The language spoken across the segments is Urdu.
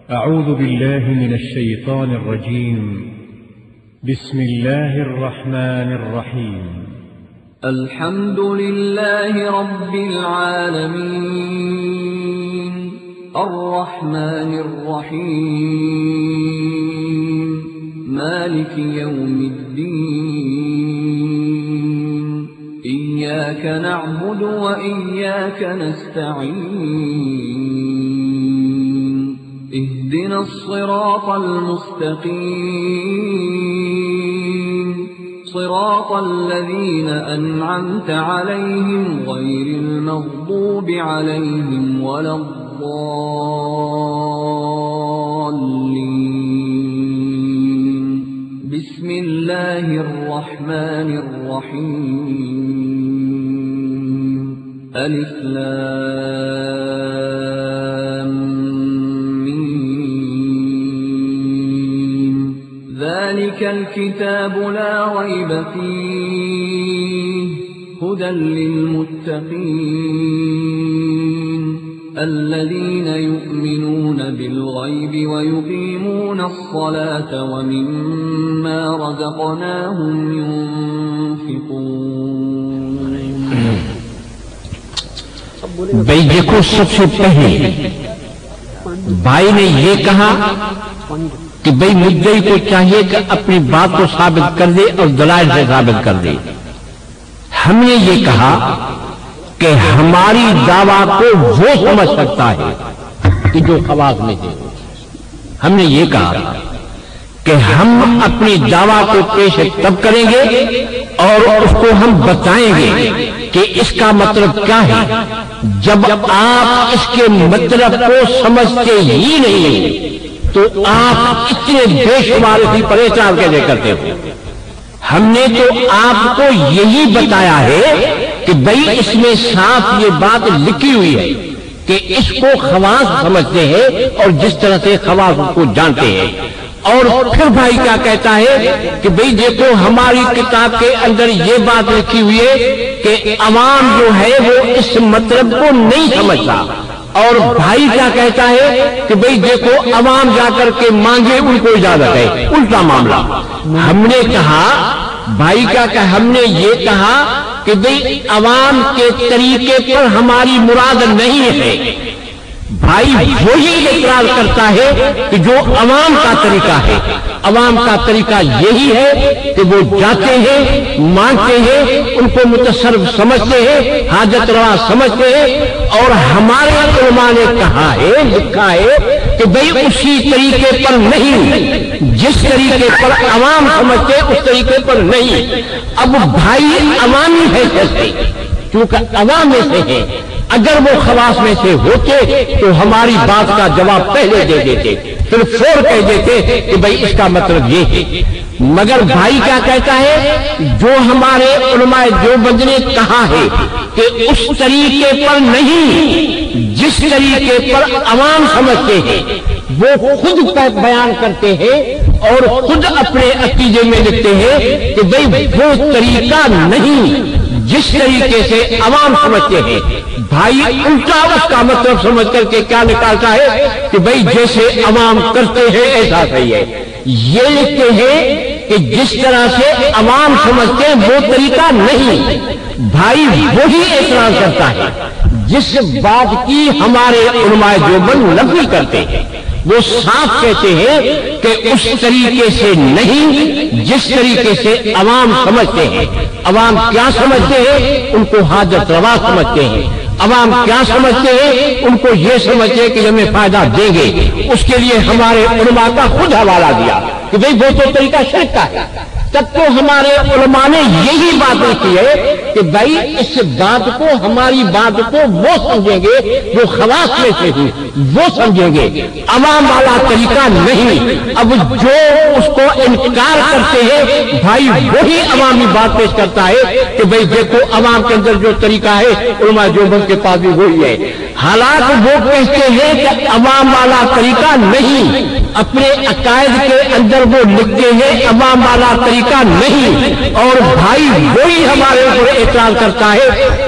أعوذ بالله من الشيطان الرجيم. بسم الله الرحمن الرحيم. الحمد لله رب العالمين الرحمن الرحيم مالك يوم الدين إياك نعبد وإياك نستعين اهدنا الصراط المستقيم صراط الذين أنعمت عليهم غير المغضوب عليهم ولا الضالين. بسم الله الرحمن الرحيم. ألف لام ميم. ذلك الكتاب لا ريب فيه هدى للمتقين الذين يؤمنون بالغيب ويقيمون الصلاة ومما رزقناهم ينفقون. بھائی دیکھو، سب سے پہلے بھائی نے یہ کہا کہ بھائی مدعی کو چاہیے کہ اپنی بات کو ثابت کر دے اور دلائل سے ثابت کر دے. ہم نے یہ کہا کہ ہماری دعویٰ کو وہ سمجھ سکتا ہے کہ جو خواص میں سے. ہم نے یہ کہا کہ ہم اپنی دعویٰ کو پیش تب کریں گے اور اس کو ہم بتائیں گے کہ اس کا مطلب کیا ہے جب آپ اس کے مطلب کو سمجھتے ہی نہیں تو آپ اتنے بے شمار اسی پر اعتراض کیسے کرتے ہو. ہم نے تو آپ کو یہی بتایا ہے کہ بھئی اس میں صاف یہ بات لکھی ہوئی ہے کہ اس کو خواص سمجھتے ہیں اور جس طرح سے خواص کو جانتے ہیں. اور پھر بھائی کیا کہتا ہے کہ بھئی دیکھو ہماری کتاب کے اندر یہ بات لکھی ہوئی ہے کہ عوام جو ہے وہ اس مطلب کو نہیں سمجھتا. اور بھائی کیا کہتا ہے کہ بھئی دیکھو عوام جا کر کے مانگے ان کو اجازت ہے. الٹا معاملہ. ہم نے کہا بھائی کا کہ ہم نے یہ کہا کہ بھئی عوام کے طریقے پر ہماری مراد نہیں ہے. بھائی وہی اعتراض کرتا ہے کہ جو عوام کا طریقہ ہے. عوام کا طریقہ یہی ہے کہ وہ جاتے ہیں، مانگتے ہیں، ان کو متصرف سمجھتے ہیں، حاجت روا سمجھتے ہیں. اور ہمارے علماء نے کہا ہے، لکھا ہے کہ بھئی اسی طریقے پر نہیں، جس طریقے پر عوام سمجھتے اس طریقے پر نہیں. اب بھائی عوامی حیثیت سے کیونکہ عوام میں سے ہے، اگر وہ خواص میں سے ہوتے تو ہماری بات کا جواب پہلے دے دیتے، پھر فور کہہ دیتے کہ بھئی اس کا مطلب یہ ہے. مگر بھائی کیا کہتا ہے جو ہمارے علماء دیوبند نے کہا ہے کہ اس طریقے پر نہیں، جس طریقے پر عوام سمجھتے ہیں وہ خود بیان کرتے ہیں اور خود اپنے عقیدے میں لکھتے ہیں کہ بھئی وہ طریقہ نہیں جس طریقے سے عوام سمجھتے ہیں. بھائی الٹا اس کا مطلب سمجھ کر کے کیا نکالتا ہے کہ بھئی جیسے عوام کرتے ہیں ایسا صحیح ہے. یہ لکھتے ہیں کہ جس طرح سے عوام سمجھتے ہیں وہ طریقہ نہیں. بھائی وہی اعتراض کرتا ہے جس بات کی ہمارے علماء دیوبند نفی کرتے ہیں. وہ صاف کہتے ہیں کہ اس طریقے سے نہیں جس طریقے سے عوام سمجھتے ہیں. عوام کیا سمجھتے ہیں؟ ان کو حاجت روا سمجھتے ہیں. عوام کیا سمجھتے ہیں؟ ان کو یہ سمجھتے ہیں کہ ہمیں فائدہ دیں گے. اس کے لیے ہمارے علماء کا خود حوالہ دیا کہ بھئی وہ تو طریقہ شرک کا ہے. تب تو ہمارے علماء نے یہی بات لکھی ہے کہ بھائی اس بات کو ہماری بات کو وہ سمجھیں گے جو خواص میں سے ہی وہ سمجھیں گے، عوام والا طریقہ نہیں. اب جو اس کو انکار کرتے ہیں بھائی وہی عوامی بات پیش کرتا ہے کہ بھئی دیکھو عوام کے اندر جو طریقہ ہے علماء دیوبند کے پاس بھی وہی ہے. حالانکہ وہ کہتے ہیں کہ عوام والا طریقہ نہیں. اپنے عقائد کے اندر وہ لکھتے ہیں عوام والا طریقہ نہیں. اور بھائی وہی ہمارے اوپر اعتراض کرتا ہے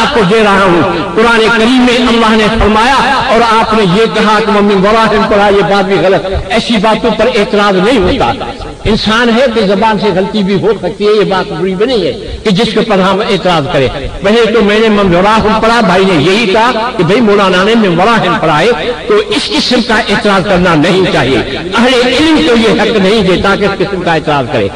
آپ کو دے رہا ہوں، قرآن کریم میں اللہ نے فرمایا اور آپ نے یہ کہا کہ من وراہم پڑھا، یہ بات بھی غلط، ایسی باتوں پر اعتراض نہیں ہوتا۔ انسان ہے کہ زبان سے غلطی بھی ہو سکتی ہے، یہ بات بری بھی نہیں ہے کہ جس کے پر ہم اعتراض کریں۔ پہلے تو میں نے من وراہم پڑھا، بھائی نے یہی کہا کہ بھائی مولانا نے من وراہم پڑھائے، تو اس قسم کا اعتراض کرنا نہیں چاہیے۔ اہل علم کو یہ حق نہیں دیتا کہ اس قسم کا اعتراض کرے۔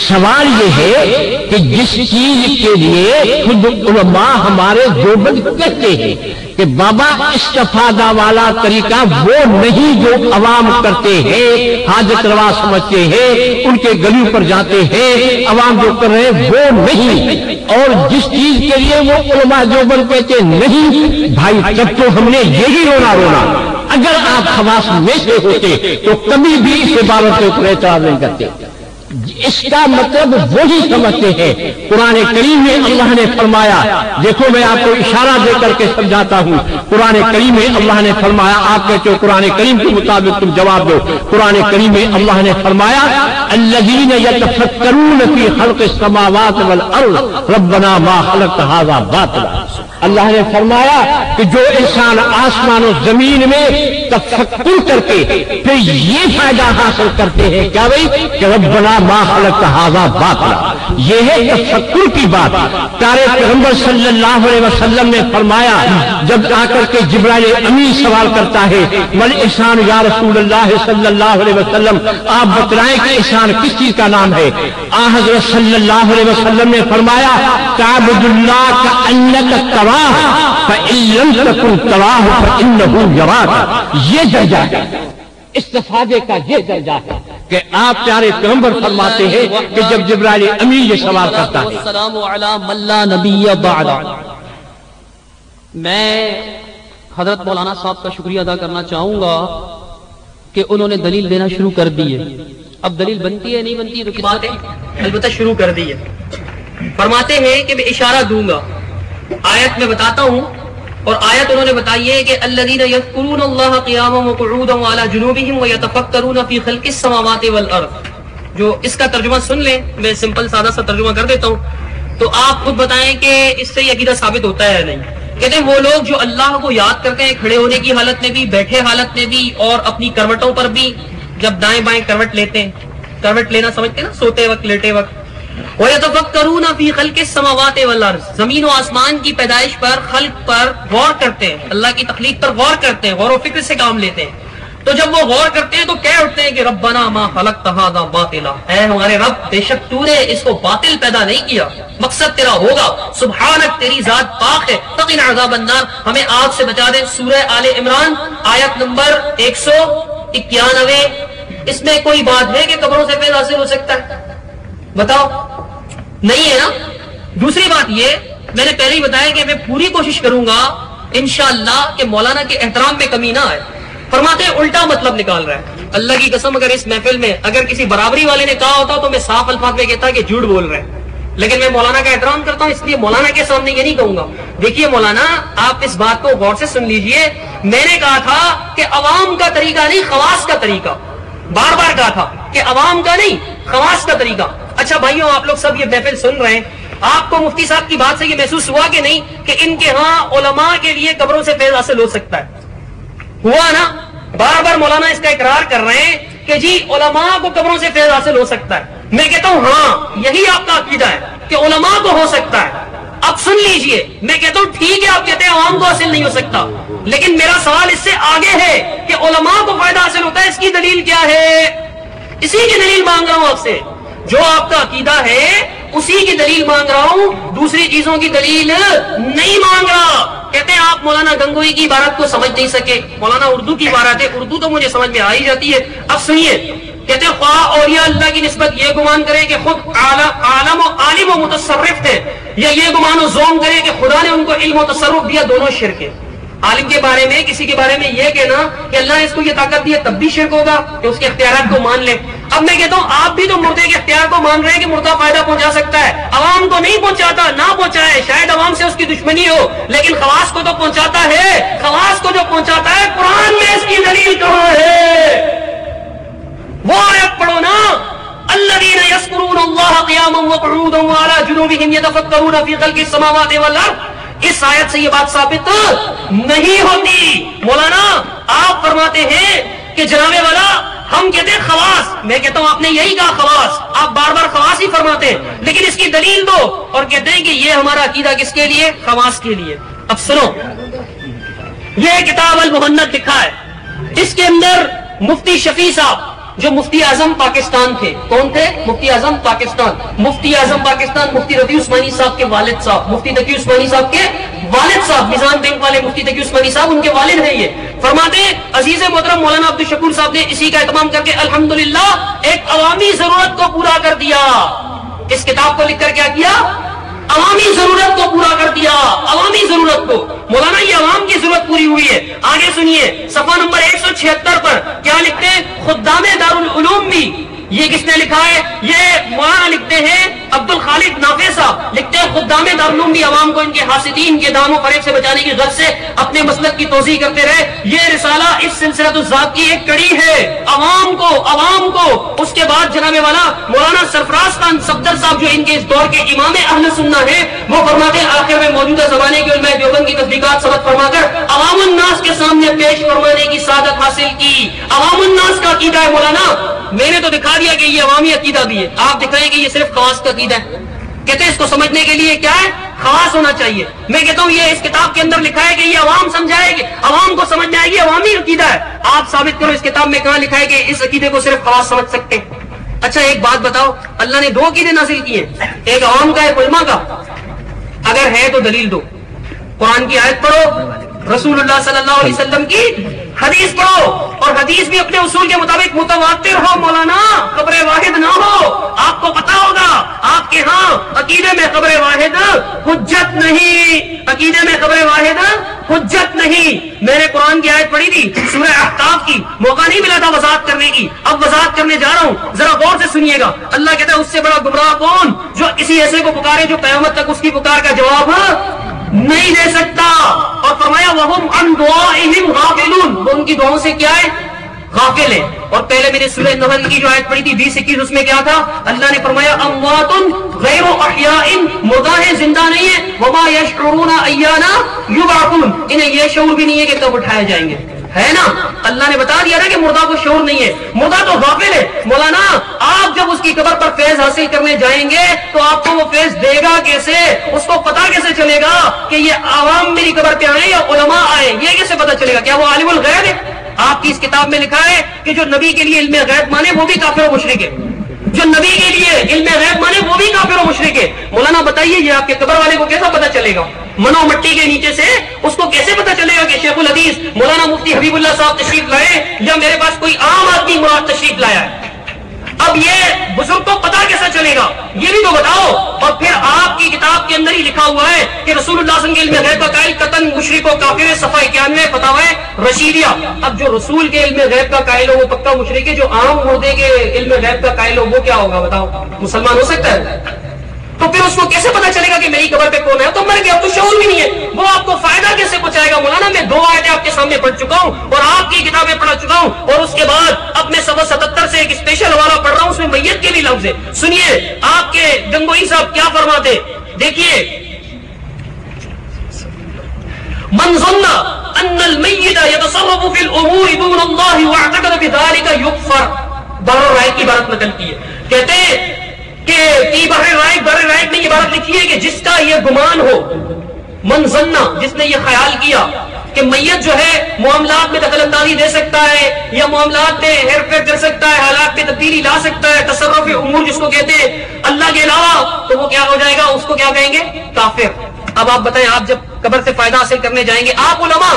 سوال یہ ہے کہ جس چیز کے لیے خود علماء ہمارے دیوبند کہتے ہیں کہ بابا استفادہ والا طریقہ وہ نہیں جو عوام کرتے ہیں، حاجت روا سمجھتے ہیں، ان کے گلیوں پر جاتے ہیں، عوام جو کر رہے ہیں وہ نہیں، اور جس چیز کے لیے وہ علماء دیوبند کہتے نہیں، بھائی تب تو ہم نے یہی رونا۔ اگر آپ خواص میں سے ہوتے تو کبھی بھی اس عبارت کے اوپر اعتراض نہیں کرتے۔ اس کا مطلب وہی سمجھتے ہیں۔ قرآن کریم میں اللہ نے فرمایا، دیکھو میں آپ کو اشارہ دے کر کے سمجھاتا ہوں، قرآن کریم میں اللہ نے فرمایا، آپ کہتے ہو قرآن کریم کے مطابق تم جواب دو، قرآن کریم میں اللہ نے فرمایا الذین یتفکرون فی خلق السماوات والارض ربنا ما خلقت ھذا باطلا۔ اللہ نے فرمایا کہ جو انسان آسمان و زمین میں تفکر کر کے پھر یہ فائدہ حاصل کرتے ہیں کیا بھائی کہ ربنا ما خلقت ھذا باطلا، یہ ہے تفکر کی بات۔ پیارے پیغمبر صلی اللہ علیہ وسلم نے فرمایا، جب آ کر کے جبرائیل امین سوال کرتا ہے مل احسان یا رسول اللہ صلی اللہ علیہ وسلم، آپ بتلائیں کہ احسان کس چیز کا نام ہے؟ آ حضرت صلی اللہ علیہ وسلم نے فرمایا تعبد اللہ کأنک تراہ فإن لم تکن تراہ فإنہ یراک۔ یہ درجہ ہے استفادے کا، یہ درجہ ہے کہ آپ پیارے پیغمبر فرماتے ہیں کہ جب جبرائیل امین یہ سوال کرتا ہے، السلام علی من لا نبی بعد۔ میں حضرت مولانا صاحب کا شکریہ ادا کرنا چاہوں گا کہ انہوں نے دلیل دینا شروع کر دی ہے۔ اب دلیل بنتی ہے نہیں بنتی ہے تو کس بات ہے، البتہ شروع کر دی ہے۔ فرماتے ہیں کہ میں اشارہ دوں گا، آیت میں بتاتا ہوں، اور آیت انہوں نے بتائی ہے کہ الذین یذکرون اللہ قیاما وقعودا وعلی جنوبہم ویتفکرون فی خلق السماوات والارض۔ جو اس کا ترجمہ سن لیں، میں سمپل سادہ سا ترجمہ کر دیتا ہوں، تو آپ خود بتائیں کہ اس سے یہ عقیدہ ثابت ہوتا ہے یا نہیں۔ کہتے ہیں وہ لوگ جو اللہ کو یاد کرتے ہیں کھڑے ہونے کی حالت میں بھی، بیٹھے حالت میں بھی، اور اپنی کروٹوں پر بھی، جب دائیں بائیں کروٹ لیتے ہیں، کروٹ لینا سمجھتے ہیں نا، سوتے وقت لیٹے وقت، وَيَتَفَكَّرُونَ فِي خَلْقِ السَّمَاوَاتِ وَالْأَرْضِ، زمین و آسمان کی پیدائش پر، خلق پر غور کرتے ہیں، اللہ کی تخلیق پر غور کرتے ہیں، غور و فکر سے کام لیتے ہیں۔ تو جب وہ غور کرتے ہیں تو کہہ اٹھتے ہیں کہ ربنا ما خلقت ھذا باطلا، اے ہمارے رب بے شک تو نے اس کو باطل پیدا نہیں کیا، مقصد تیرا ہوگا، سبحانک تیری ذات پاک ہے، فقنا عذاب النار، ہمیں آگ سے بچا دے۔ سورہ آل عمران آیت نمبر 191۔ اس میں کوئی بات ہے کہ قبروں سے فیض حاصل ہو سکتا ہے؟ بتاؤ، نہیں ہے نا۔ دوسری بات یہ، میں نے پہلے ہی بتایا کہ میں پوری کوشش کروں گا انشاءاللہ کہ مولانا کے احترام میں کمی نہ آئے۔ فرماتے ہیں الٹا مطلب نکال رہا ہے، اللہ کی قسم اگر اس محفل میں اگر کسی برابری والے نے کہا ہوتا تو میں صاف الفاظ میں کہتا کہ جھوٹ بول رہے ہیں، لیکن میں مولانا کا احترام کرتا ہوں، اس لیے مولانا کے سامنے یہ نہیں کہوں گا۔ دیکھیے مولانا، آپ اس بات کو غور سے سن لیجئے، میں نے کہا تھا کہ عوام کا طریقہ نہیں، خواص کا طریقہ، بار بار کہا تھا کہ عوام کا نہیں، خواص کا طریقہ۔ اچھا بھائیوں، آپ لوگ سب یہ محفل سن رہے ہیں، آپ کو مفتی صاحب کی بات سے یہ محسوس ہوا کہ نہیں کہ ان کے ہاں علماء کے لیے قبروں سے فیض حاصل ہو سکتا ہے؟ ہوا نا؟ بار بار مولانا اس کا اقرار کر رہے ہیں کہ جی علماء کو قبروں سے فیض حاصل ہو سکتا ہے۔ میں کہتا ہوں ہاں، یہی آپ کا عقیدہ ہے کہ علماء کو ہو سکتا ہے۔ اب سن لیجئے، میں کہتا ہوں ٹھیک ہے، آپ کہتے ہیں عوام کو حاصل نہیں ہو سکتا، لیکن میرا سوال اس سے آگے ہے کہ علماء کو فائدہ حاصل ہوتا ہے، اس کی دلیل کیا ہے؟ اسی کی دلیل مانگ رہا ہوں آپ سے، جو آپ کا عقیدہ ہے اسی کی دلیل مانگ رہا ہوں، دوسری چیزوں کی دلیل نہیں مانگ رہا۔ کہتے ہیں آپ مولانا گنگوئی کی عبارت کو سمجھ نہیں سکے، مولانا اردو کی عبارت ہے، اردو تو مجھے سمجھ میں آ ہی جاتی ہے۔ اب سنیے، کہتے ہیں خواہ اولیاء اللہ کی نسبت یہ گمان کرے کہ خود عالم و متصرف تھے، یا یہ گمان و زوم کرے کہ خدا نے ان کو علم و تصرف دیا، دونوں شرک ہے۔ عالم کے بارے میں، کسی کے بارے میں یہ کہنا کہ اللہ نے اس کو یہ طاقت دی ہے، تب بھی شرک ہوگا کہ اس کے اختیارات کو مان لے۔ اب میں کہتا ہوں آپ بھی تو مردے کے اختیار کو مان رہے ہیں کہ مردہ فائدہ پہنچا سکتا ہے، عوام کو نہیں پہنچاتا، نہ پہنچائے، شاید عوام سے اس کی دشمنی ہو، لیکن خواص کو تو پہنچاتا ہے۔ خواص کو جو پہنچاتا ہے، قرآن میں اس کی دلیل کہاں ہے؟ وہ آیت پڑھو نا، الذین یذکرون اللہ قیاما وقعودا وعلی جنوبہم یتفکرون فی خلق السماوات والارض، اس آیت سے یہ بات ثابت نہیں ہوتی۔ مولانا آپ فرماتے ہیں کہ جناب والا ہم کہتے ہیں خواص، میں کہتا ہوں آپ نے یہی کہا خواص، آپ بار بار خواص ہی فرماتے ہیں، لیکن اس کی دلیل دو، اور کہتے ہیں کہ یہ ہمارا عقیدہ کس کے لیے؟ خواص کے لیے۔ اب سنو، یہ کتاب المہند لکھا ہے، اس کے اندر مفتی شفیع صاحب جو مفتی اعظم پاکستان تھے، کون تھے؟ مفتی اعظم پاکستان، مفتی اعظم پاکستان مفتی رفیع عثمانی صاحب کے والد صاحب، مفتی تقی عثمانی صاحب کے والد صاحب، نظام بینک والے مفتی تقی عثمانی صاحب ان کے والد ہیں۔ یہ فرماتے ہیں عزیز محترم مولانا عبدالشکور صاحب نے اسی کا اہتمام کر کے الحمدللہ ایک عوامی ضرورت کو پورا کر دیا۔ اس کتاب کو لکھ کر کیا کیا؟ عوامی ضرورت کو پورا کر دیا، عوامی ضرورت کو۔ مولانا یہ عوام کی ضرورت پوری ہوئی ہے۔ آگے سنیے صفحہ نمبر 176 پر کیا لکھتے ہیں؟ خدام دارالعلوم بھی، یہ کس نے لکھا ہے؟ یہ مولانا لکھتے ہیں عبد الخالق نافع صاحب، لکھتے ہیں خدام دارالعلوم بھی عوام کو ان کے حاسدین کے دام و فریب سے بچانے کی غرض سے اپنے مسلک کی توضیح کرتے رہے۔ یہ رسالہ اس سلسلۃ الذات کی ایک کڑی ہے، عوام کو۔ اس کے بعد جناب والا مولانا سرفراز خان صفدر صاحب جو ان کے اس دور کے امام اہل سنہ ہیں، وہ فرماتے ہیں آخر میں موجودہ زمانے کے علماء دیوبند کی تحقیقات ثبت فرما کر عوام الناس کے سامنے پیش فرمانے کی سعادت حاصل کی۔ عوام الناس کا عقیدہ ہے مولانا، میں نے تو دکھا دیا کہ یہ عوامی عقیدہ بھی ہے، آپ دکھائیں کہ یہ صرف خواص کا عقیدہ ہے۔ کہتے ہیں اس کو سمجھنے کے لیے کیا ہے؟ خواص ہونا چاہیے۔ میں کہتا ہوں یہ اس کتاب کے اندر لکھا ہے کہ یہ عوام سمجھائے گی، عوام کو سمجھ میں آئے گی، عوامی عقیدہ ہے۔ آپ ثابت کرو اس کتاب میں کہاں لکھا ہے کہ اس عقیدے کو صرف خواص سمجھ سکتے ہیں؟ اچھا ایک بات بتاؤ، اللہ نے 2 عقیدے نازل کیے، ایک عوام کا ایک علماء کا، اگر ہے تو دلیل دو۔ قرآن کی آیت پڑھو، رسول اللہ صلی اللہ علیہ وسلم کی حدیث پڑھو، اور حدیث بھی اپنے اصول کے مطابق متواتر ہو مولانا، خبر واحد نہ ہو۔ آپ کو پتا ہوگا آپ کے ہاں عقیدے میں خبر واحد حجت نہیں، عقیدے میں خبر واحد حجت نہیں۔ میں نے قرآن کی آیت پڑھی تھی سورہ احقاف کی، موقع نہیں ملا تھا وضاحت کرنے کی، اب وضاحت کرنے جا رہا ہوں، ذرا غور سے سنیے گا۔ اللہ کہتا ہے اس سے بڑا گمراہ کون؟ جو اسی ایسے کو پکارے جو قیامت تک اس کی پکار کا جواب نہیں دے سکتا۔ اور فرمایا وَهُمْ عَنْ دُعَائِهِمْ غَافِلُونَ، وہ ان کی دعاؤں سے کیا ہے؟ غافل ہے۔ اور پہلے میں نے سورہ نحل کی جو آیت پڑھی تھی 20-21، اس میں کیا تھا؟ اللہ نے فرمایا اموات غیر احیاء، مردہ ہیں زندہ نہیں ہے، وما یشعرون ایانا یبعثون، انہیں یہ شعور بھی نہیں ہے کہ کب اٹھائے جائیں گے، ہے نا؟ اللہ نے بتا دیا نا کہ مردہ کو شعور نہیں ہے، مردہ تو غافل ہے۔ مولانا آپ جب اس کی قبر پر فیض حاصل کرنے جائیں گے تو آپ کو وہ فیض دے گا کیسے؟ اس کو پتا کیسے چلے گا کہ یہ عوام میری قبر پہ آئے یا علماء آئے؟ یہ کیسے پتا چلے گا؟ کیا وہ عالم الغیب ہے؟ آپ کی اس کتاب میں لکھا ہے کہ جو نبی کے لیے علم غیب مانے وہ بھی کافر و مشرک ہے، جو نبی کے لیے علم غیب مانے وہ بھی کافر و مشرک ہے۔ مولانا بتائیے یہ آپ کے قبر والے کو کیسا پتا چلے گا؟ منو مٹی کے نیچے سے اس کو کیسے پتا چلے گا کہ شیخ الحدیث مولانا مفتی حبیب اللہ صاحب تشریف لائے یا میرے پاس کوئی عام آدمی مراد تشریف لایا ہے؟ اب یہ بزرگ کو پتا کیسا چلے گا؟ یہ بھی تو بتاؤ۔ اور پھر آپ کی کتاب کے اندر ہی لکھا ہوا ہے کہ رسول اللہ صلی اللہ علیہ وسلم کے علم غیب کا قائل قطعاً مشرک و کافر، صفحہ 91 فتاوی رشیدیہ۔ اب جو رسول کے علم غیب کا قائل ہو وہ پکا مشرک ہے، جو عام مردے کے علم غیب کا قائل ہو وہ کیا ہوگا بتاؤ؟ مسلمان ہو سکتا ہے؟ تو پھر اس کو کیسے پتا چلے گا کہ میری قبر پہ کون ہے؟ تو مر گیا، تو شعور بھی نہیں ہے، وہ آپ کو فائدہ کیسے پہنچائے گا؟ مولانا میں 2 آیتیں آپ کے سامنے پڑھ چکا ہوں اور آپ کی کتابیں پڑھا چکا ہوں، اور اس کے بعد اب میں صفحہ 77 سے ایک اسپیشل حوالہ پڑھ رہا ہوں، اس میں میت کے بھی لفظ ہے۔ سنیے آپ کے گنگوئی صاحب کیا فرماتے، دیکھیے من ظن ان المیت یتصرف فی الامور دون اللہ واعتقد بذلک یکفر، بہر رائق کی عبارت نقل کی ہے، کہتے ہیں کہ بحر رائق نے یہ بات لکھی ہے کہ جس کا یہ گمان ہو، من ظنہ جس نے یہ خیال کیا کہ میت جو ہے معاملات میں دخل اندازی دے سکتا ہے یا معاملات میں ہیر پھیر کر سکتا ہے، حالات میں تبدیلی لا سکتا ہے، تصرف امور جس کو کہتے ہیں اللہ کے علاوہ، تو وہ کیا ہو جائے گا؟ اس کو کیا کہیں گے؟ کافر۔ اب آپ بتائیں، آپ جب قبر سے فائدہ حاصل کرنے جائیں گے، آپ علماء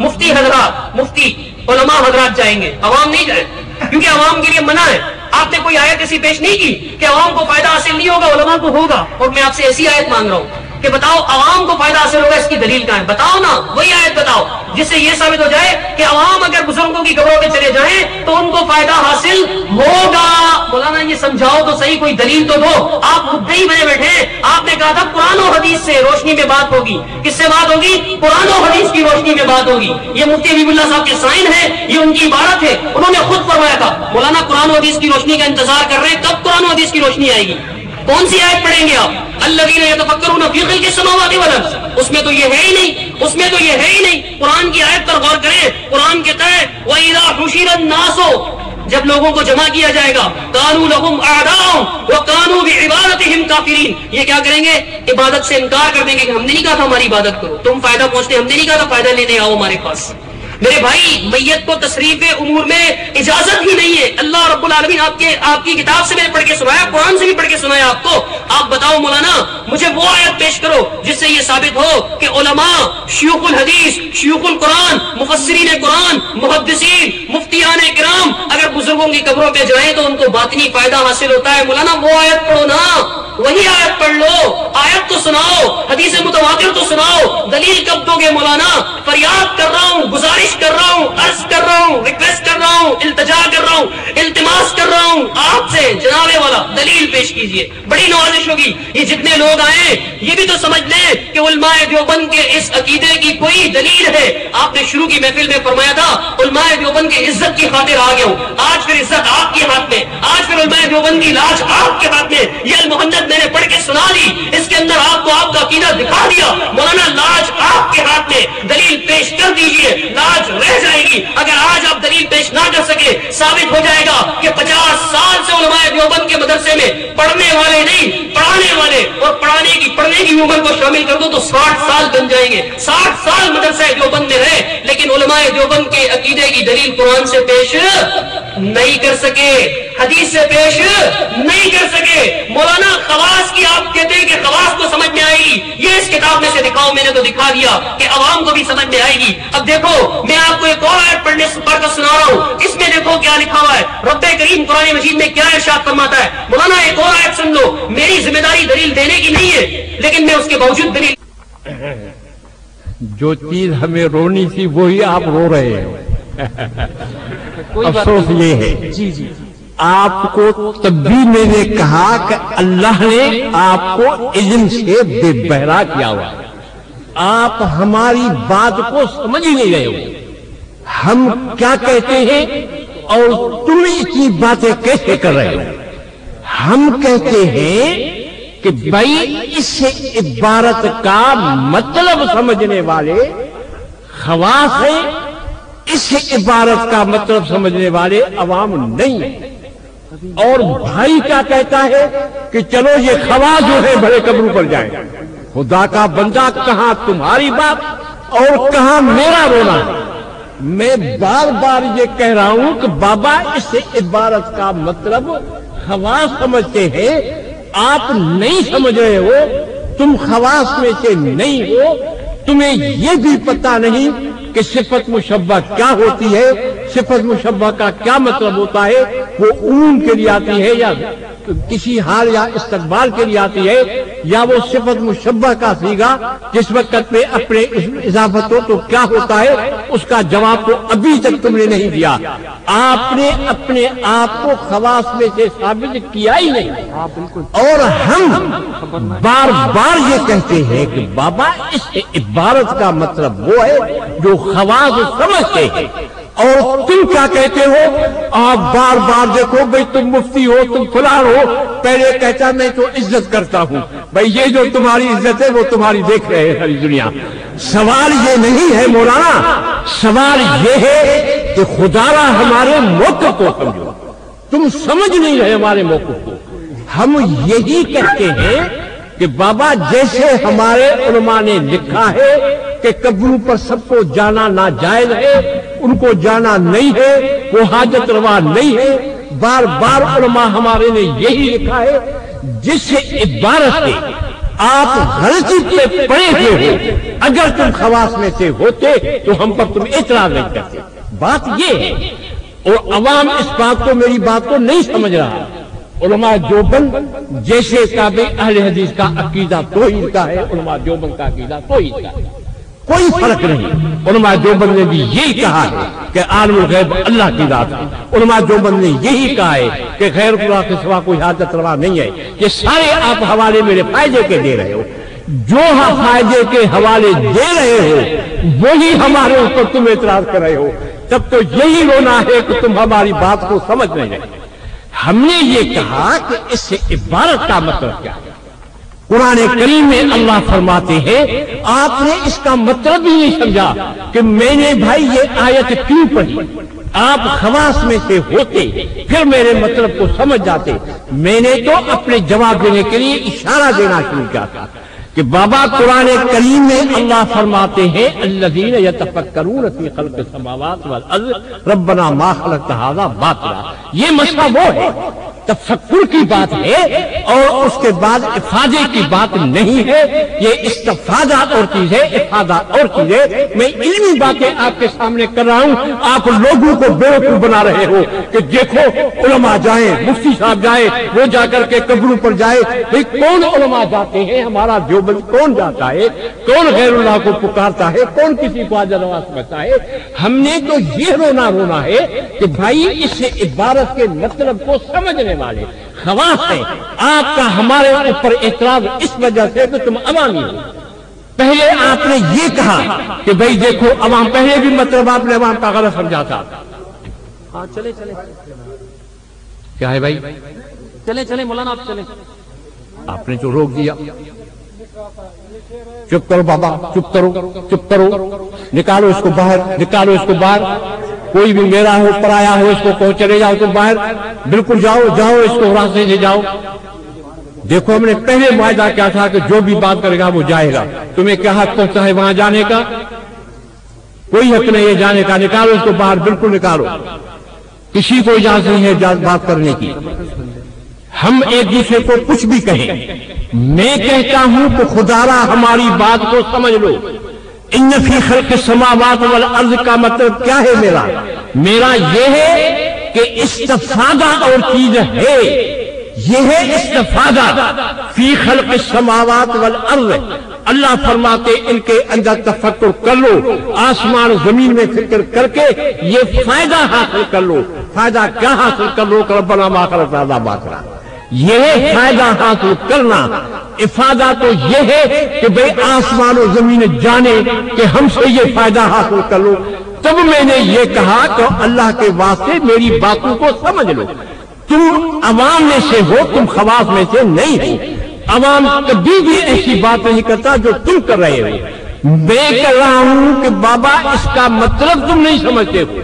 مفتی حضرات، مفتی علماء حضرات جائیں گے، عوام نہیں جائیں، کیونکہ عوام کے لیے منع ہے۔ آپ نے کوئی آیت ایسی پیش نہیں کی کہ عوام کو فائدہ حاصل نہیں ہوگا، علماء کو ہوگا، اور میں آپ سے ایسی آیت مانگ رہا ہوں کہ بتاؤ عوام کو فائدہ حاصل ہوگا، اس کی دلیل کہاں ہے؟ بتاؤ نا، وہی آیت بتاؤ جس سے یہ ثابت ہو جائے کہ عوام اگر بزرگوں کی قبروں پہ چلے جائیں تو ان کو فائدہ حاصل ہوگا. مولانا یہ سمجھاؤ تو صحیح, کوئی دلیل تو دو. آپ مدعی بنے بیٹھے, آپ نے کہا تھا قرآن و حدیث سے روشنی میں بات ہوگی. کس سے بات ہوگی؟ قرآن و حدیث کی روشنی میں بات ہوگی. یہ مفتی حبیب اللہ صاحب کے سائن ہے, یہ ان کی عبارت ہے, انہوں نے خود فرمایا تھا. مولانا قرآن و حدیث کی روشنی کا انتظار کر رہے ہیں, کب قرآن و حدیث کی روشنی آئے گی؟ کون سی آیت پڑھیں گے آپ؟ الذین یتفکرون فی خلق السماوات والارض. اس میں تو یہ ہے ہی نہیں, اس میں تو یہ ہے ہی نہیں. قرآن کی آیت پر غور کریں. قرآن کہتا ہے وَإِذَا حُشِرَ النَّاسُ, جب لوگوں کو جمع کیا جائے گا, کانوا لہم اعداء وکانوا بعبادتہم کافرین. یہ کیا کریں گے؟ عبادت سے انکار کر دیں گے کہ ہم نے نہیں کہا تھا ہماری عبادت کرو, تم فائدہ پہنچتے, ہم نے نہیں کہا تھا فائدہ لینے آؤ ہمارے پاس. میرے بھائی, میت کو تصریف امور میں اجازت ہی نہیں ہے. اللہ رب العالمین آپ کی کتاب سے میں نے پڑھ کے سنایا, قرآن سے بھی پڑھ کے سنایا آپ کو. آپ بتاؤ مولانا, مجھے وہ آیت پیش کرو جس سے یہ ثابت ہو کہ علماء, شیوخ الحدیث, شیوخ القرآن, مفسرین قرآن, محدثین, مفتیان کرام اگر بزرگوں کی قبروں پہ جائیں تو ان کو باطنی فائدہ حاصل ہوتا ہے. مولانا وہ آیت پڑھو نا, وہی آیت پڑھ لو, آیت تو سناؤ, حدیث متواتر تو سناؤ. دلیل کب دو گے مولانا؟ فریاد کر رہا ہوں, گزارش کر رہا ہوں, عرض کر رہا ہوں, ریکویسٹ کر رہا ہوں, التجا کر رہا ہوں, التماس کر رہا ہوں آپ سے, جناب والا دلیل پیش کیجئے. بڑی نوازش ہوگی. یہ جتنے لوگ آئے یہ بھی تو سمجھ لیں کہ علماء دیوبند کے اس عقیدے کی کوئی دلیل ہے. آپ نے شروع کی محفل میں فرمایا تھا علماء دیوبند کی عزت کی خاطر آ گیا ہوں. آج پھر عزت آپ کے ہاتھ میں, آج پھر علماء دیوبند کی لاج آپ کے ہاتھ میں. یہ المحنت میں نے پڑھ کے سنا لی, اس کے اندر آپ کو آپ کا عقیدہ دکھا دیا. مولانا لاج آپ کے ہاتھ میں, دلیل پیش کر دیجئے. لاج رہ جائے گی اگر آج آپ دلیل پیش نہ کر سکے. ثابت ہو جائے گا کہ 50 سال سے علماء دیوبند کے مدرسے میں پڑھنے والے نہیں, پڑھانے والے, اور پڑھنے کی عمر کو شامل کر دو تو 60 سال بن جائیں گے. 60 سال مدرسہ دیوبند میں رہے لیکن علماء دیوبند کے عقیدے کی دلیل قرآن سے پیش نہیں کر سکے, حدیث سے پیش نہیں کر سکے. مولانا خواص کی آپ کہتے ہیں کہ خواص کو سمجھ میں آئے گی, یہ اس کتاب میں سے دکھاؤ. میں نے تو دکھا دیا کہ عوام کو بھی سمجھ میں آئے گی. اب دیکھو, میں آپ کو ایک اور آیت پڑھ کر سنا رہا ہوں, اس میں دیکھو کیا لکھا ہوا ہے. رب کریم قرآن مجید میں کیا ارشاد فرماتا ہے. مولانا ایک اور آیت سن لو. میری ذمہ داری دلیل دینے کی نہیں ہے لیکن میں اس کے باوجود دلیل. جو چیز ہمیں رونی تھی وہی آپ رو رہے ہیں. افسوس یہ ہے جی جی آپ کو تب بھی میں نے کہا کہ اللہ نے آپ کو علم سے بے بہرا کیا ہوا. آپ ہماری بات کو سمجھ ہی نہیں رہے ہو. ہم کیا کہتے ہیں اور تم اتنی باتیں کیسے کر رہے ہو. ہم کہتے ہیں کہ بھائی اس عبارت کا مطلب سمجھنے والے خواص ہیں, اس عبارت کا مطلب سمجھنے والے عوام نہیں ہیں. اور بھائی کیا کہتا ہے کہ چلو یہ خواص جو ہے بڑے قبروں پر جائیں. خدا کا بندہ, کہاں تمہاری بات اور کہاں میرا رونا ہے. میں بار بار یہ کہہ رہا ہوں کہ بابا اس عبارت کا مطلب خواص سمجھتے ہیں, آپ نہیں سمجھ رہے ہو. تم خواص میں سے نہیں ہو, تمہیں یہ بھی پتا نہیں کہ صفت مشبہ کیا ہوتی ہے. صفت مشبہ کا کیا مطلب ہوتا ہے. وہ عموم کے لیے آتی ہے یا کسی حال یا استقبال کے لیے آتی ہے, یا وہ صفت مشبہ کا صیغہ جس وقت میں اپنے اضافت ہو تو کیا ہوتا ہے, اس کا جواب تو ابھی تک تم نے نہیں دیا. آپ نے اپنے آپ کو خواص میں سے ثابت کیا ہی نہیں. اور ہم بار بار یہ کہتے ہیں کہ بابا اس عبارت کا مطلب وہ ہے جو خواص سمجھتے ہیں. اور تم کیا کہتے ہو, آپ بار بار دیکھو بھائی تم مفتی ہو, تم فلان ہو. پہلے کہتا میں تو عزت کرتا ہوں. بھائی یہ جو تمہاری عزت ہے وہ تمہاری دیکھ رہے ہیں ساری دنیا. سوال یہ نہیں ہے مولانا, سوال یہ ہے کہ خدا را ہمارے موقف کو سمجھو. تم سمجھ نہیں رہے ہمارے موقف کو. ہم یہی کہتے ہیں کہ بابا جیسے ہمارے علماء نے لکھا ہے کہ قبروں پر سب کو جانا ناجائز ہے, ان کو جانا نہیں ہے, وہ حاجت روا نہیں ہے. بار بار علماء ہمارے نے یہی لکھا ہے. جس عبارت سے آپ غلطی پہ پڑے ہوئے ہو, اگر تم خواص میں سے ہوتے تو ہم پر تم اعتراض نہیں کرتے. بات یہ ہے, اور عوام اس بات کو, میری بات کو نہیں سمجھ رہا. علماء دیوبند جیسے تابع اہل حدیث کا عقیدہ توحید کا ہے, علماء دیوبند کا عقیدہ توحید کا ہے. کوئی فرق نہیں۔ علماء دیوبند نے بھی یہی کہا ہے کہ عالم الغیب اللہ کی ذات ہے۔ علماء دیوبند نے یہی کہا ہے کہ غیر اللہ کے سوا کوئی حاجت روا نہیں ہے۔ یہ سارے آپ حوالے میرے فائدے کے دے رہے ہو، جو فائدے کے حوالے دے رہے ہو وہی ہمارے اوپر تم اعتراض کر رہے ہو، تب تو یہی رونا ہے کہ تم ہماری بات کو سمجھ نہیں رہے۔ ہم نے یہ کہا کہ اس سے عبارت کا مطلب کیا ہے؟ قرآن کریم میں اللہ فرماتے ہیں آپ نے اس کا مطلب ہی نہیں سمجھا کہ میں نے بھائی یہ آیت کیوں پڑھی۔ آپ خواص میں سے ہوتے پھر میرے مطلب کو سمجھ جاتے۔ میں نے تو اپنے جواب دینے کے لیے اشارہ دینا شروع کیا تھا کہ بابا قرآن کریم میں اللہ فرماتے ہیں الذین یتفکرون فی خلق السماوات والارض ربنا ما خلقت ھذا باطلا۔ یہ مسئلہ وہ ہے، تفکر کی بات ہے اور اس کے بعد افادے کی بات نہیں ہے۔ یہ استفادہ اور چیز ہے، افادہ اور چیز ہے۔ میں علمی باتیں آپ کے سامنے کر رہا ہوں، آپ لوگوں کو بیوقوف بنا رہے ہو کہ دیکھو علماء جائیں، مفتی صاحب جائیں، وہ جا کر کے قبروں پر جائے۔ بھئی کون علماء جاتے ہیں؟ ہمارا دیوبند کون جاتا ہے؟ کون غیر اللہ کو پکارتا ہے؟ کون کسی کو حاجت روا سمجھتا ہے؟ ہم نے تو یہ رونا ہے کہ بھائی اس عبارت کے مطلب کو سمجھنے والے خواص ہیں۔ آپ کا ہمارے اوپر اعتراض اس وجہ سے کہ تم عوامی ہو۔ پہلے آپ نے یہ کہا کہ بھئی دیکھو عوام، پہلے بھی مطلب آپ نے عوام کا غلط سمجھا تھا۔ ہاں چلے کیا ہے بھائی؟ چلے مولانا آپ چلے۔ آپ نے جو روک دیا، چپ کرو بابا، چپ کرو، نکالو اس کو باہر، نکالو اس کو باہر۔ کوئی بھی میرا ہو پرایا ہو اس کو کہو چلے جاؤ تم باہر، بالکل جاؤ اس کو راستے سے جاؤ۔ دیکھو ہم نے پہلے معاہدہ کیا تھا کہ جو بھی بات کرے گا وہ جائے گا۔ تمہیں کیا حق پہنچتا ہے وہاں جانے کا؟ کوئی حق نہیں ہے جانے کا۔ نکالو اس کو باہر، بالکل نکالو، کسی کو اجازت نہیں ہے بات کرنے کی۔ ہم ایک دوسرے کو کچھ بھی کہیں، میں کہتا ہوں کہ خدا را ہماری بات کو سمجھ لو۔ ان فی خلق السماوات والارض کا مطلب کیا ہے؟ میرا یہ ہے کہ استفادہ اور چیز ہے، یہ ہے استفادہ فی خلق السماوات والارض۔ اللہ فرماتے ان کے اندر تفکر کر لو، آسمان زمین میں فکر کر کے یہ فائدہ حاصل کر لو۔ فائدہ کیا حاصل کر لو؟ کہ ربنا ما خلقت ھذا باطلا۔ یہ فائدہ حاصل کرنا، افادہ تو یہ ہے کہ بھئی آسمان و زمین جانے کہ ہم سے یہ فائدہ حاصل کر لو۔ تب میں نے یہ کہا کہ اللہ کے واسطے میری باتوں کو سمجھ لو۔ تم عوام میں سے ہو، تم خواص میں سے نہیں ہو۔ عوام کبھی بھی ایسی بات نہیں کرتا جو تم کر رہے ہو۔ میں کہہ رہا ہوں کہ بابا اس کا مطلب تم نہیں سمجھتے ہو،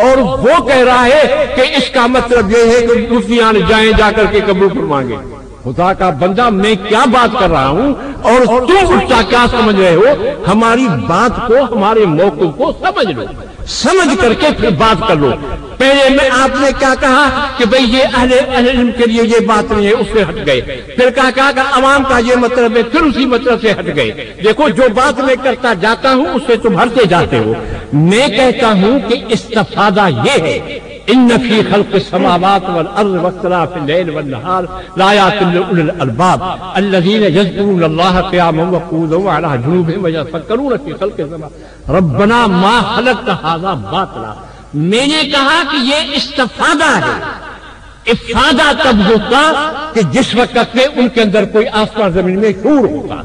اور وہ کہہ رہا ہے کہ اس کا مطلب یہ ہے کہ مفتیان جائیں، جا کر کے قبول پر مانگے۔ خدا کا بندہ میں کیا بات کر رہا ہوں اور تم اس کا کیا سمجھ رہے ہو؟ ہماری بات کو، ہمارے موقف کو سمجھ لو، سمجھ کر کے پھر بات کر لو۔ پہلے میں آپ نے کیا کہا کہ بھئی یہ اہل علم کے لیے یہ بات نہیں ہے، اس سے ہٹ گئے۔ پھر کہا کہ عوام کا یہ مطلب ہے، پھر اسی مطلب سے ہٹ گئے۔ دیکھو جو بات میں کرتا جاتا ہوں اس سے تم ہٹتے جاتے ہو۔ میں کہتا ہوں کہ استفادہ یہ ہے ان فی خلق السماوات والارض واختلاف اللیل والنہار لآیات لأولی الالباب الذین یذکرون اللہ قیاما وقعودا وعلی جنوبہم ویتفکرون فی خلق السماوات ربنا ما خلقت ھذا باطلا۔ میں نے کہا کہ یہ استفادہ ہے۔ افادہ تب ہوتا کہ جس وقت میں ان کے اندر کوئی آسمان زمین میں شعور ہوتا،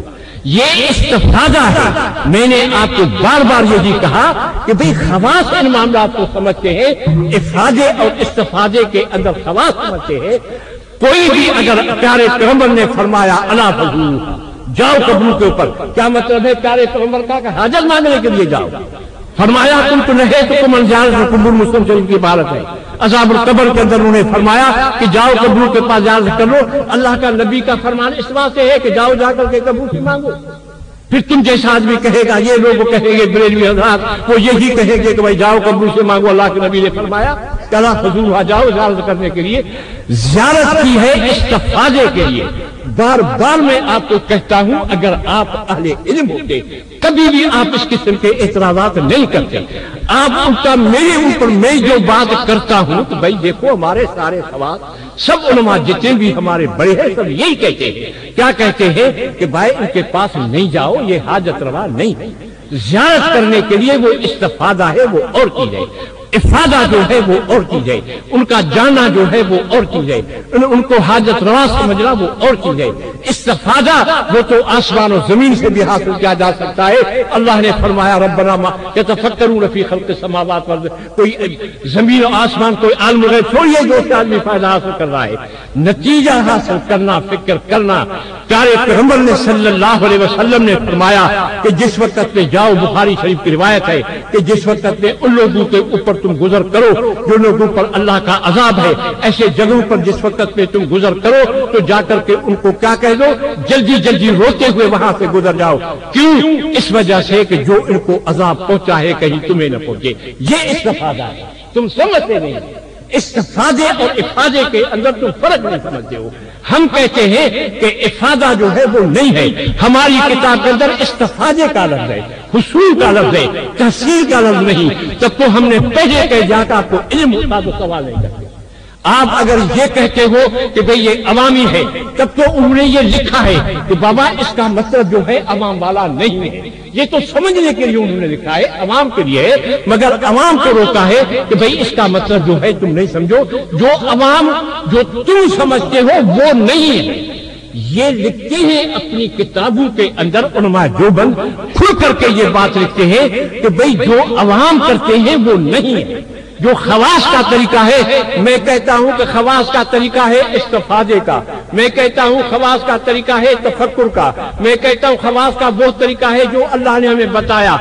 یہ استفادہ ہے۔ میں نے آپ کو بار بار یہی کہا کہ بھئی خواص ان معاملات کو سمجھتے ہیں، افادے اور استفادے کے اندر خواص سمجھتے ہیں۔ کوئی بھی اگر پیارے پیغمبر نے فرمایا الا فضول، جاؤ قبروں کے اوپر، کیا مطلب ہے پیارے پیغمبر کا کہ حاجت مانگنے کے لیے جاؤ؟ فرمایا تم تو نہیتکم عن زیارت قبور، مسلم شریف کی عبارت ہے۔ عذاب القبر کے اندر انہوں نے فرمایا کہ جاؤ قبروں کے پاس زیارت کر لو۔ اللہ کا نبی کا فرمان اس بات سے ہے کہ جاؤ جا کر کے قبر سے مانگو۔ پھر تم جیسا آدمی کہے گا، یہ لوگ کہیں گے بریلوی حضرات، وہ یہی کہیں گے کہ بھائی جاؤ قبر سے مانگو۔ اللہ کے نبی نے فرمایا کہ اللہ حضور وہاں جاؤ زیارت کرنے کے لیے۔ زیارت کی ہے استفادے کے لیے۔ بار بار میں آپ کو کہتا ہوں اگر آپ اہل علم ہوتے کبھی بھی آپ اس قسم کے اعتراضات نہیں کرتے۔ آپ الٹا میرے اوپر میں جو بات کرتا ہوں کہ بھائی دیکھو ہمارے سارے خواص، سب علماء جتنے بھی ہمارے بڑے ہیں سب یہی کہتے ہیں۔ کیا کہتے ہیں کہ بھائی ان کے پاس نہیں جاؤ، یہ حاجت روا نہیں ہے۔ زیارت کرنے کے لیے وہ استفادہ ہے وہ اور چیز ہے، افادہ جو ہے وہ اور چیز ہے، ان کا جانا جو ہے وہ اور چیز ہے، ان کو حاجت روا سمجھنا وہ اور چیز ہے۔ استفادہ وہ تو آسمان و زمین سے بھی حاصل کیا جا سکتا ہے۔ اللہ نے فرمایا ربنا ما یتفکرون فی خلق السماوات والارض، کوئی زمین و آسمان کوئی عالم غیب چھوڑیے جو سے آدمی فائدہ حاصل کر رہا ہے، نتیجہ حاصل کرنا، فکر کرنا۔ پیارے پیغمبر نے صلی اللہ علیہ وسلم نے فرمایا کہ جس وقت میں جاؤ، بخاری شریف کی روایت ہے کہ جس وقت میں ان لوگوں کے اوپر تم گزر کرو جو لوگوں پر اللہ کا عذاب ہے، ایسے جگہوں پر جس وقت میں تم گزر کرو تو جا کر کے ان کو کیا کہہ دو، جلدی جلدی روتے ہوئے وہاں سے گزر جاؤ۔ کیوں؟ اس وجہ سے کہ جو ان کو عذاب پہنچا ہے کہیں تمہیں نہ پہنچے۔ یہ استفادہ ہے، تم سمجھتے نہیں، استفادے اور افادے کے اندر تم فرق نہیں سمجھتے ہو۔ ہم کہتے ہیں کہ افادہ جو ہے وہ نہیں ہے، ہماری کتاب کے اندر استفادے کا لفظ ہے، حصول کا لفظ ہے، تحصیل کا لفظ نہیں۔ تب تو ہم نے پہلے کہہ دیا کہ آپ کو علم ہوتا تو سوال نہیں کرتے۔ آپ اگر یہ کہتے ہو کہ بھئی یہ عوامی ہے، تب تو انہوں نے یہ لکھا ہے کہ بابا اس کا مطلب جو ہے عوام والا نہیں ہے، یہ تو سمجھنے کے لیے انہوں نے لکھا ہے، عوام کے لیے، مگر عوام کو روکا ہے کہ بھئی اس کا مطلب جو ہے تم نہیں سمجھو، جو عوام جو تم سمجھتے ہو وہ نہیں ہے۔ یہ لکھتے ہیں اپنی کتابوں کے اندر علماء دیوبند، کھل کر کے یہ بات لکھتے ہیں کہ بھئی جو عوام کرتے ہیں وہ نہیں ہے۔ جو خواص کا طریقہ ہے، میں کہتا ہوں کہ خواص کا طریقہ ہے استفادے کا، میں کہتا ہوں خواص کا طریقہ ہے تفکر کا، میں کہتا ہوں خواص کا وہ طریقہ ہے جو اللہ نے ہمیں بتایا۔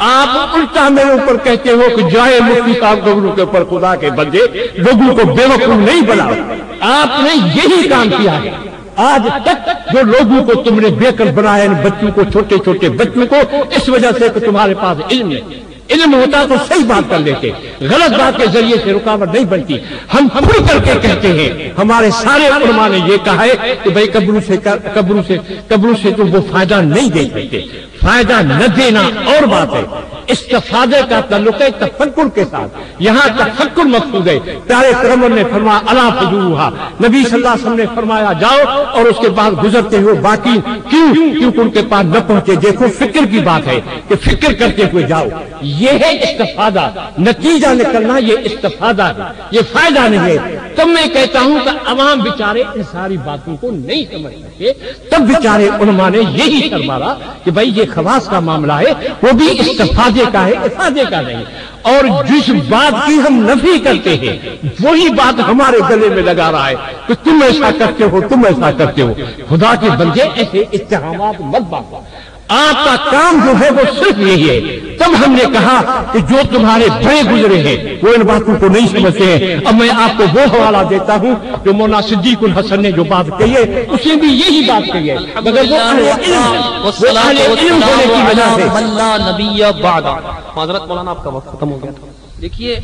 آپ الٹا میرے اوپر کہتے ہو کہ جائے مفتی صاحب گبروں کے اوپر خدا کے بندے لوگوں کو بے وقوف نہیں بناؤ۔ آپ نے یہی کام کیا ہے۔ آج تک جو لوگوں کو تم نے بے عقل بنایا، ان بچوں کو، چھوٹے چھوٹے بچوں کو، اس وجہ سے کہ تمہارے پاس علم نہیں۔ علم ہوتا تو صحیح بات کر لیتے، غلط بات کے ذریعے سے رکاوٹ نہیں بنتی۔ ہم کھل کر کے کہتے ہیں، ہمارے سارے علماء نے یہ کہا ہے کہ بھئی قبروں سے تو وہ فائدہ نہیں دے سکتے۔ فائدہ نہ دینا اور بات ہے، استفادے کا تعلق ہے تفکر کے ساتھ، یہاں تفکر مقصود ہے۔ پیارے پیغمبر نے فرمایا الا فجوہا، نبی صلی اللہ علیہ وسلم نے فرمایا جاؤ اور اس کے بعد گزرتے ہوئے باقی کیوں ان کے پاس نہ پہنچے۔ دیکھو فکر کی بات ہے کہ فکر کرتے ہوئے جاؤ، یہ ہے استفادہ، نتیجہ نکلنا یہ استفادہ ہے، یہ فائدہ نہیں ہے۔ تب میں کہتا ہوں کہ عوام بیچارے ان ساری باتوں کو نہیں سمجھ سکے، تب بیچارے علماء نے یہی فرمایا کہ بھائی یہ خواص کا معاملہ ہے، وہ بھی استفادے کا ہے، افادے کا نہیں۔ اور جس بات کی ہم نفی کرتے ہیں وہی بات ہمارے گلے میں لگا رہا ہے کہ تم ایسا کرتے ہو، تم ایسا کرتے ہو۔ خدا کے بندے ایسے اتہامات مت باندھو، آپ کا کام جو ہے وہ صرف یہی ہے۔ تب ہم نے کہا کہ جو تمہارے بڑے گزرے ہیں وہ ان باتوں کو نہیں سمجھتے ہیں۔ اب میں آپ کو وہ حوالہ دیتا ہوں جو مولانا صدیق الحسن نے جو بات کہی ہے، اسے بھی یہی بات کہی ہے، مگر وہ اہل علم ہونے کی وجہ سے۔ معذرت مولانا آپ کا وقت ختم ہو گیا۔ دیکھیے